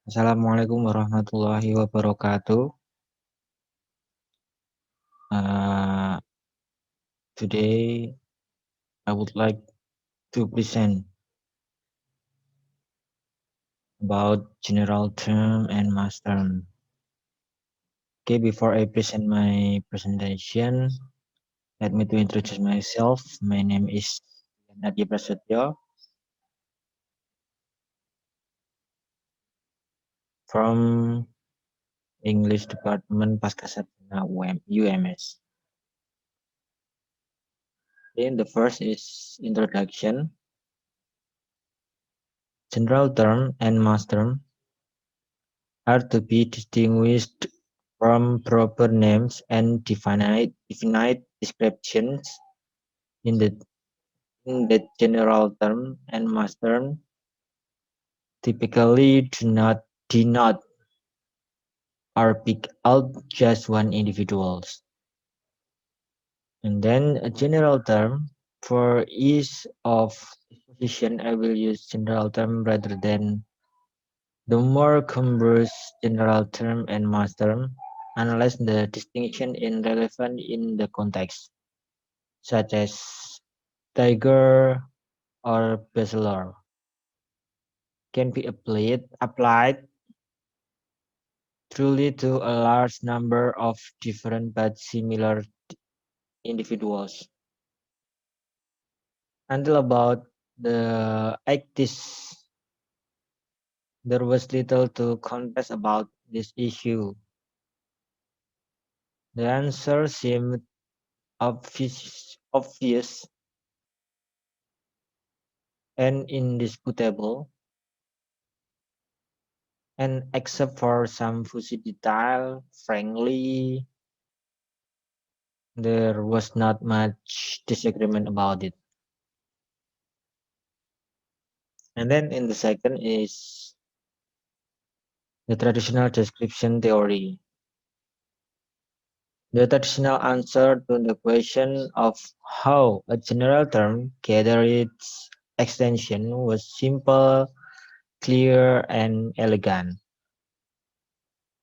Assalamualaikum warahmatullahi wabarakatuh. Uh, Today, I would like to present about general term and mass term. Okay, before I present my presentation, let me to introduce myself. My name is Nadia Prasetyo from English Department Pascasarjana UMS. Then the first is introduction. General term and mass term are to be distinguished from proper names and definite descriptions in the in that general term and mass term typically do not denote or pick out just one individual. And then a general term for ease of exposition, I will use general term rather than the more cumbrous general term and mass term, unless the distinction is relevant in the context, such as tiger or bachelor, can be applied truly to a large number of different but similar individuals. Until about the 80s, there was little to confess about this issue. The answer seemed obvious and indisputable, and except for some fuzzy detail, frankly, there was not much disagreement about it. And then in the second is the traditional description theory. The traditional answer to the question of how a general term gathered its extension was simple, clear, and elegant.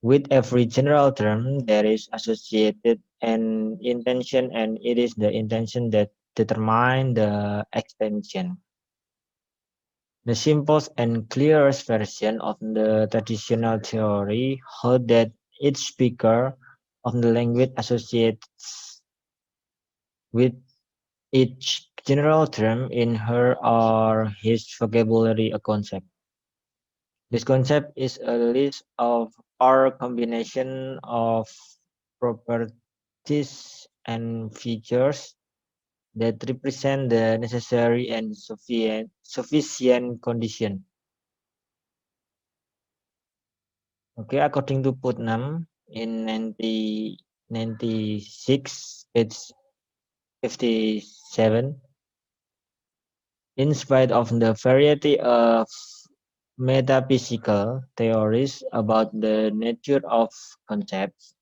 With every general term, there is associated an intention, and it is the intention that determines the extension. The simplest and clearest version of the traditional theory holds that each speaker of the language associates with each general term in her or his vocabulary a concept. This concept is a list of or combination of properties and features that represent the necessary and sufficient condition. Okay, according to Putnam in 1996, page 57, in spite of the variety of metaphysical theories about the nature of concepts,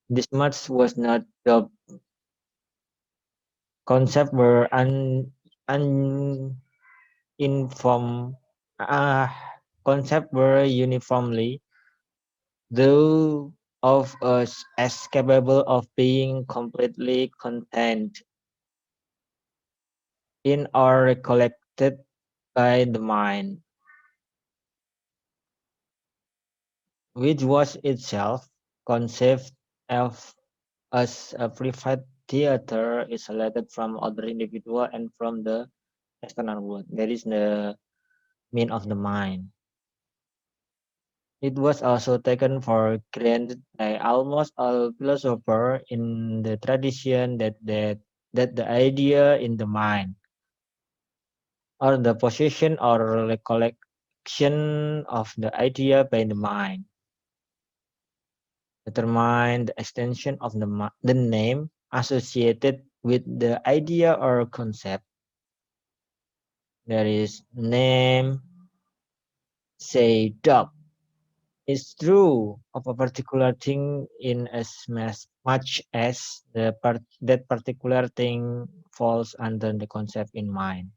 this much was not the concepts were uninformed, uh, concepts were uniformly those of us as capable of being completely contained in or recollected by the mind, which was itself conceived of as a private theater isolated from other individual and from the external world. That is the mean of the mind. It was also taken for granted by almost all philosophers in the tradition that the idea in the mind, or the possession or recollection of the idea by the mind, determine the extension of the name associated with the idea or concept. There is name, say dog, is true of a particular thing in as much as that particular thing falls under the concept in mind.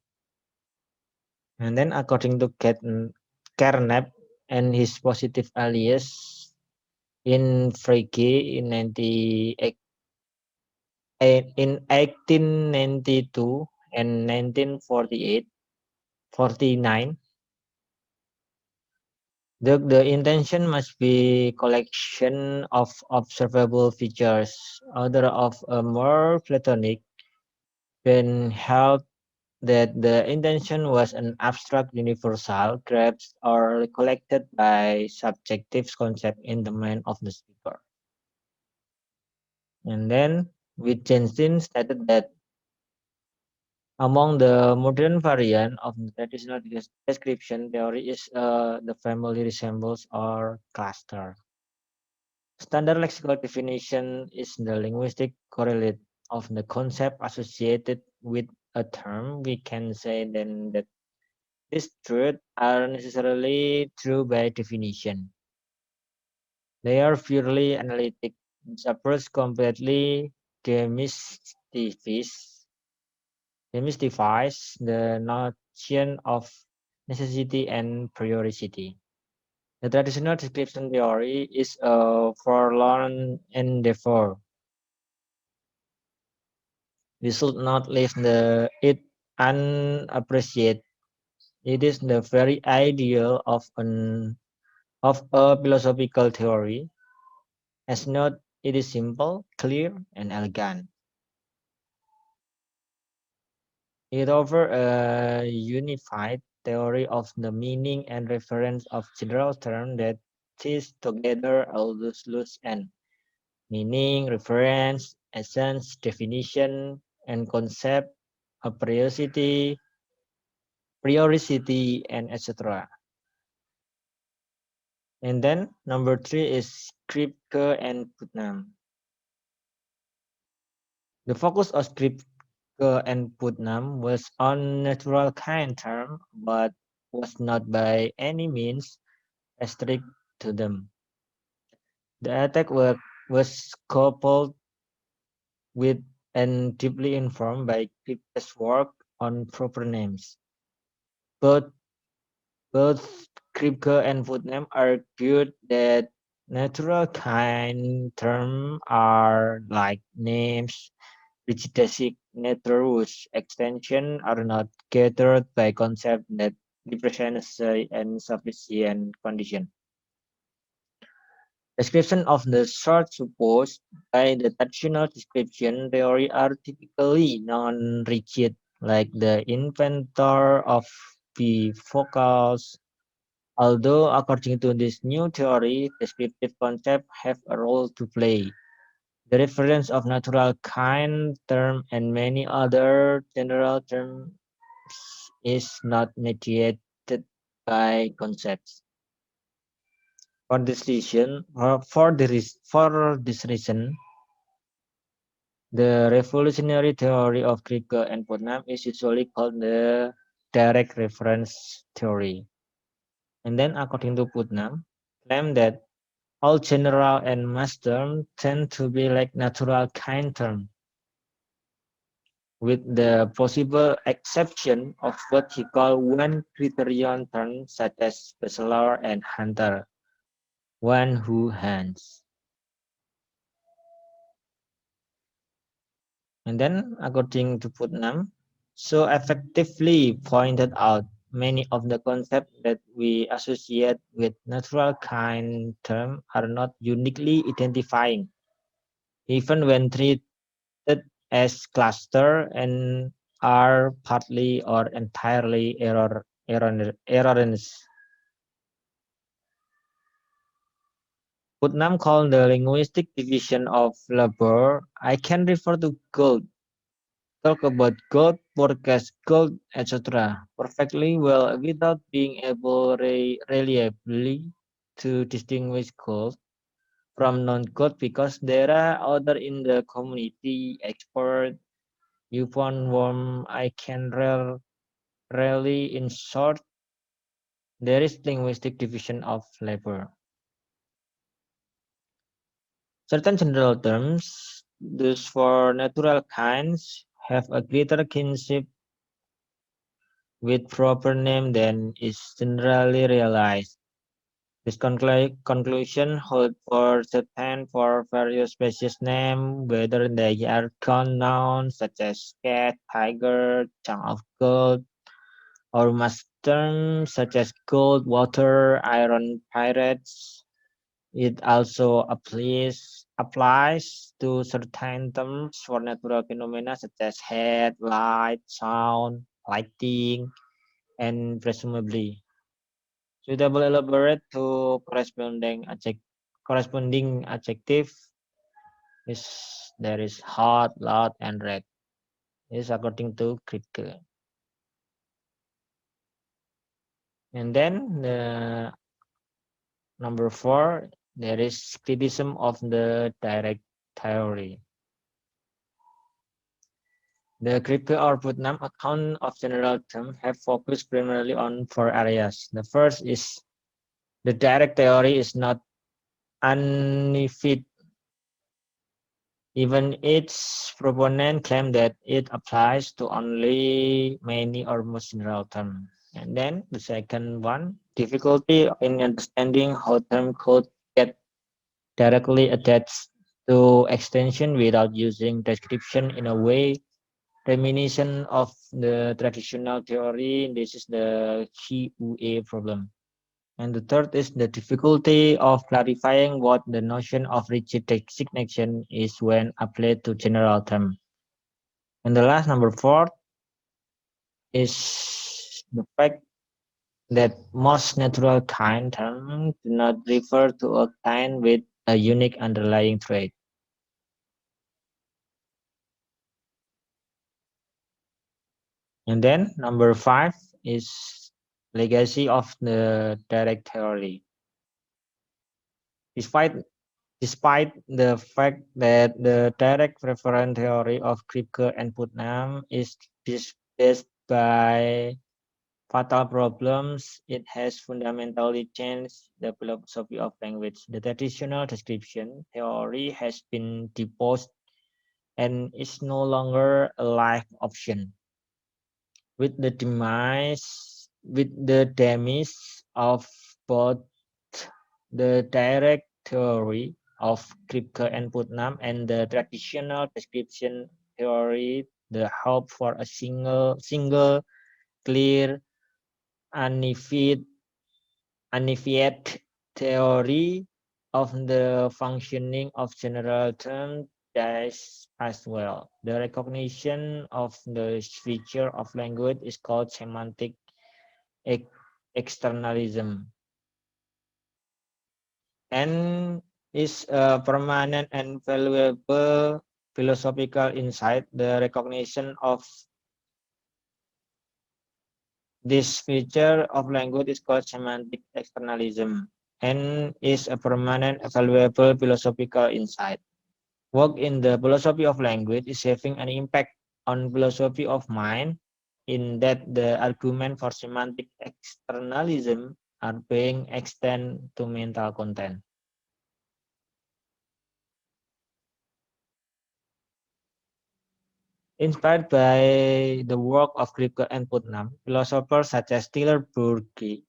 And then according to Carnap, and his positive alias in Frege in 1892 and 1948, 49. The intention must be collection of observable features. Other of a more Platonic been held that the intention was an abstract universal grasped or collected by subjective concept in the mind of the speaker. And then Wittgenstein stated that among the modern variant of the traditional description theory is the family resembles or cluster. Standard lexical definition is the linguistic correlate of the concept associated with a term. We can say then that these truths are necessarily true by definition. They are purely analytic. This approach completely demystifies, demystifies the notion of necessity and periodicity. The traditional description theory is a forlorn endeavor. We should not leave it unappreciated. It is the very ideal of a philosophical theory. As note, it is simple, clear, and elegant. It offers a unified theory of the meaning and reference of general terms that ties together all those loose ends: meaning, reference, essence, definition, and concept, a periodicity, and etc. And then number three is Kripke and Putnam. The focus of Kripke and Putnam was on natural kind term, but was not by any means restricted to them. The attack work was coupled with and deeply informed by Kripke's work on proper names. Both Both Kripke and Putnam argued that natural kind terms are like names, which designate whose extension are not gathered by concepts that represent necessary and sufficient condition. Description of the sort supposed by the traditional description theory are typically non-rigid, like the inventor of bifocals. Although, according to this new theory, descriptive concepts have a role to play. The reference of natural kind term and many other general terms is not mediated by concepts. For this reason, the revolutionary theory of Kripke and Putnam is usually called the direct reference theory. And then, according to Putnam, claim that all general and mass terms tend to be like natural kind terms, with the possible exception of what he called one criterion terms such as bachelor and hunter, one who hunts. And then, according to Putnam, so effectively pointed out many of the concepts that we associate with natural kind terms are not uniquely identifying, even when treated as cluster and are partly or entirely erroneous. Putnam called the linguistic division of labor. I can refer to gold, talk about gold, forecast gold, etc. perfectly well without being able reliably to distinguish gold from non-gold because there are other in the community expert you found warm I can really, in short, there is linguistic division of labor. Certain general terms, those for natural kinds, have a greater kinship with proper name than is generally realized. This conclusion holds for certain for various species names, whether they are called nouns such as cat, tiger, chunk of gold, or mass terms such as gold, water, iron, pirates. It also applies to certain terms for natural phenomena such as heat, light, sound, lighting, and presumably suitable elaborate to corresponding adjective is there is hot, loud, and red. Is according to critical. And then the number four, there is criticism of the direct theory. The crypto or Putnam account of general term have focused primarily on four areas. The first is the direct theory is not unfit. Even its proponent claim that it applies to only many or most general terms. And then the second one, difficulty in understanding how term could get directly attached to extension without using description in a way reminiscent of the traditional theory. This is the QA problem. And the third is the difficulty of clarifying what the notion of rigid designation is when applied to general term. And the last number four is the fact that most natural kind terms do not refer to a kind with a unique underlying trait. And then number five is legacy of the direct theory. Despite Despite the fact that the direct reference theory of Kripke and Putnam is displaced by fatal problems, it has fundamentally changed the philosophy of language. The traditional description theory has been deposed and is no longer a live option. With the demise of both the direct theory of Kripke and Putnam and the traditional description theory, the hope for a single clear, unified, unified theory of the functioning of general terms dies as well. The recognition of the feature of language is called semantic externalism and is a permanent and valuable philosophical insight. The recognition of this feature of language is called semantic externalism and is a permanent, valuable philosophical insight. Work in the philosophy of language is having an impact on philosophy of mind in that the argument for semantic externalism are being extended to mental content. Inspired by the work of Kripke and Putnam, philosophers such as Taylor Burke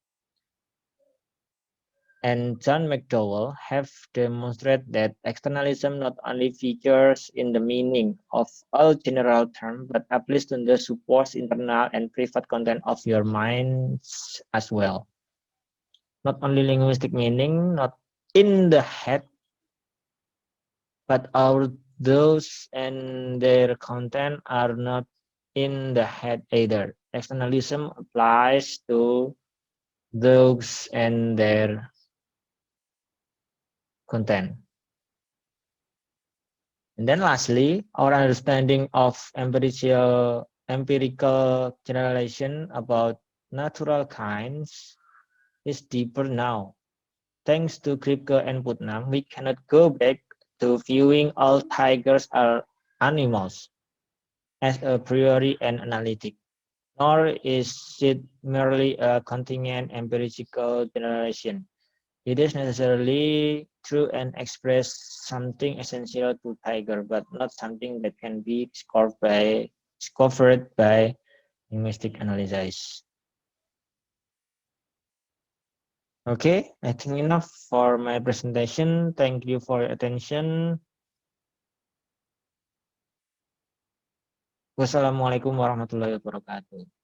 and John McDowell have demonstrated that externalism not only features in the meaning of all general terms, but applies to the supposed internal and private content of your minds as well. Not only linguistic meaning, not in the head, but our those and their content are not in the head either. Externalism applies to those and their content. And then lastly, our understanding of empirical generalization about natural kinds is deeper now. Thanks to Kripke and Putnam, we cannot go back to viewing all tigers as animals as a priori and analytic, nor is it merely a contingent empirical generalization. It is necessarily true and express something essential to tiger, but not something that can be discovered by linguistic analysis. Okay, I think enough for my presentation. Thank you for your attention. Wassalamualaikum warahmatullahi wabarakatuh.